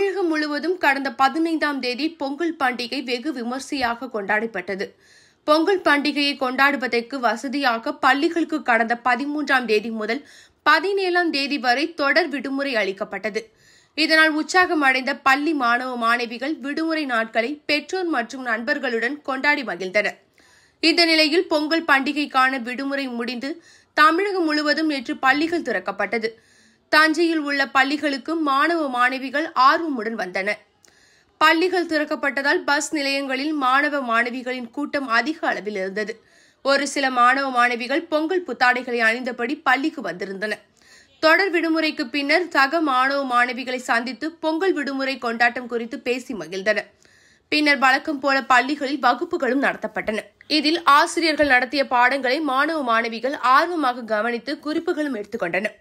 தமிழகம் முழுவதும் கடந்த 15ஆம் தேதி பொங்கல் பண்டிகை வெகு விமர்சையாக கொண்டாடப்பட்டது. பொங்கல் பண்டிகையை கொண்டாடுவதற்கு வசதியாக பள்ளிகளுக்கு கடந்த 13ஆம் தேதி முதல் 17ஆம் தேதி வரை தொடர் விடுமுறை அளிக்கப்பட்டது. இதனால் உற்சாகமடைந்த பள்ளி மாணவ மாணவிகள் விடுமுறை நாட்களை பெற்றோர் மற்றும் நண்பர்களுடன் கொண்டாடி மகிழ்ந்தனர். இந்த நிலையில் பொங்கல் பண்டிகைக்கான விடுமுறை முடிந்து தமிழகம் முழுவதும் நேற்று பள்ளிகள் திறக்கப்பட்டது. தஞ்சையில் உள்ள பள்ளிகளுக்கு மாணவ மாணவிகள் ஆர்வமுடன் வந்தனர். பள்ளிகள் திறக்கப்பட்டதால் பஸ் நிலையங்களில் மாணவ மாணவிகளின் கூட்டம் அதிக அளவில் இருந்தது. ஒரு சில மாணவ மாணவிகள் பொங்கல் புத்தாடைகளை அணிந்தபடி பள்ளிக்கு வந்திருந்தனர். தொடர் விடுமுறைக்கு பின்னர் சக மாணவ மாணவிகளை சந்தித்து பொங்கல் விடுமுறை கொண்டாட்டம் குறித்து பேசி மகிழ்ந்தனர். பின்னர் வழக்கம் போல பள்ளிகளில் வகுப்புகளும் நடத்தப்பட்டன. இதில் ஆசிரியர்கள் நடத்திய பாடங்களை மாணவ மாணவிகள் ஆர்வமாக கவனித்து குறிப்புகளும் எடுத்துக் கொண்டனர்.